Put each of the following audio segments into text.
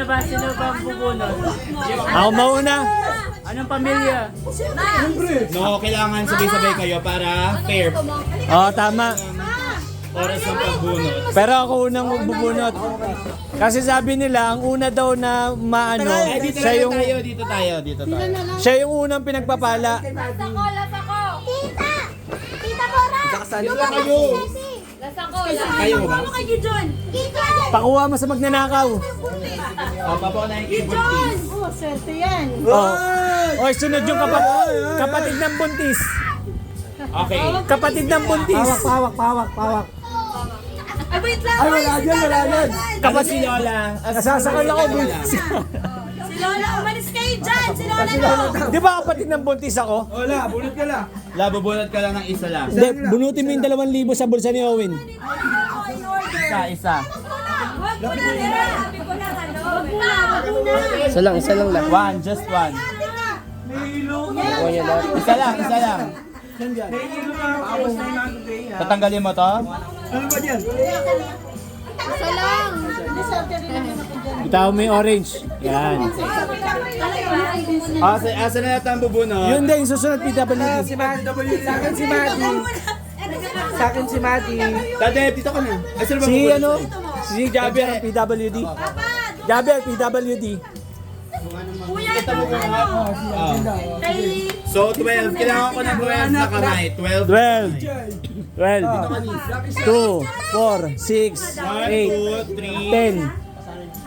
ba? Sino ba ang bubunot? Ako mauna. Anong pamilya? No, kailangan sabay-sabay kayo para fair. Oo, tama. Oras ng pagbunot. Pero ako unang magbubunot. Kasi sabi nila, ang una daw na maano, Ay, dito siya tayo, yung, dito tayo. siya yung unang pinagpapala. Lasa ko. Tita! Tita Bora! Dito lang kayo. Lasa ko. Kayo ba? Ano kay Gijon? Tita! Pakuha mo sa magnanakaw. Papaunahin ko yung buntis. Oh, swerte yan. Oy, sunod yung kapatid ng buntis. Okay. Kapatid ng buntis. Pawak. Ay, wait lang. Ay, wala yan. Kapag si Lola. Nasasakal ako. Si Lola, umalis kayo dyan. Si Lola no. Di ba kapatid ng buntis ako? Wala, bunot ka lang. Labubunot ka lang ng isa lang. Hindi, bunutin mo yung 2,000 sa bulsa ni Owen. Isa. Wag mo na nila. Sabi ko na, ano. Wag mo na. Isa lang lang. One, just one. Isa lang. Tatanggalin mo to? Ano ba yan? Isa lang. Itaw mo yung orange. Yan. Asa na yata ang bubunot? Yun din, susunod PWD. Si Maddie. Sa akin si Maddie. Sa akin si Maddie. Tate, dito ka na. Ay, sino ba Si bubunot? ano? Si Javier ang PWD. Javier, PWD. Kuya, Kita mo kung nga. kay... So, 12. Kailangan ko ng 12 na kamay. 12. 12. 2, 4, 6, 8, 10.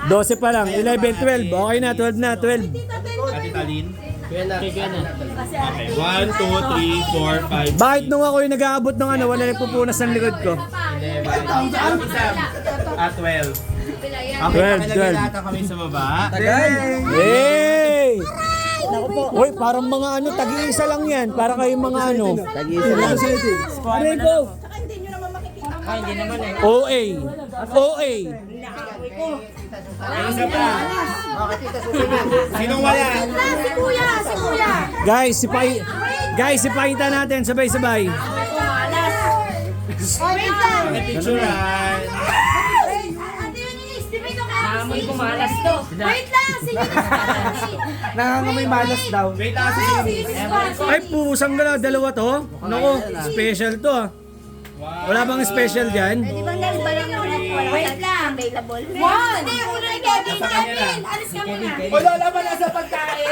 12 pa lang. 11, 12. Okay na, 12 na, 12. Ate Talin. Okay, 1, 2, 3, 4, 5. Bakit nung ako yung nag-aabot ng ano, wala nagpupunas ng likod ko? 11. At 12. Okay, 12. nakalagay lahat ang kamay sa baba. Hey! Uy, parang mga ano, tag-iisa lang yan. Para kayong mga ano. Tag-iisa lang. Aray ko! Ay, hindi naman eh. OA. OA. Isa pa. Sinong wala? Si Kuya, si Kuya. Guys, ipakita natin sabay-sabay. Wait lang. Picturean. Ate Eunice, di ba ito kaya? Amoy kumalas to. Wait lang, sige na. Nangangamay malas daw. Wait lang kasi Ay, pusang gala. Dalawa to. Naku, special to ah. Wala bang special dyan? Di ba dahil ba lang wait lang. Available. One. Hindi, una ni Kevin. Kevin, alis ka muna. Wala naman nasa pagkain.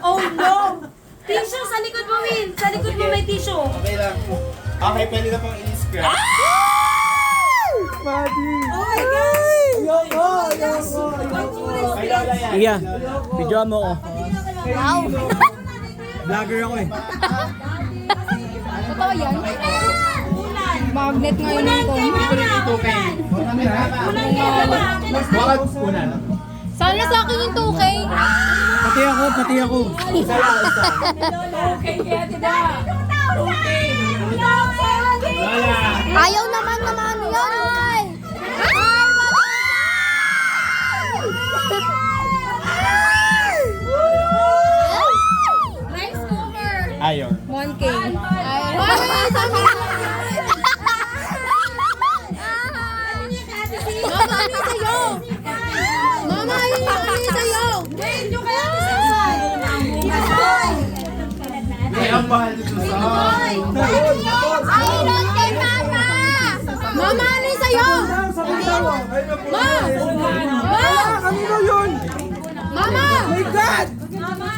Oh no. Tissue sa likod mo, Will. Sa likod mo may tissue. Okay lang. Okay, pwede na pong i-scrap. Maddie. Oh my God. Kay Lola yan. Iya, video mo ko. Wow. Vlogger ako eh. Totoo yan? Magnet ngayon ng Unan. Bakit una? Sana sa akin yung 2K. Pati ako. Okay, kaya tida. 2K. Lola. Ayaw naman yun. Rice cooker. Ayaw. 1K. Mama, ano sa'yo? Mama, ano sa'yo? Wait, yung kaya Ay, ang mahal nito sa... Ayun kay Mama! Mama, ano sa'yo? Ma! Ma! Kanino yun? Mama! My God! Mama!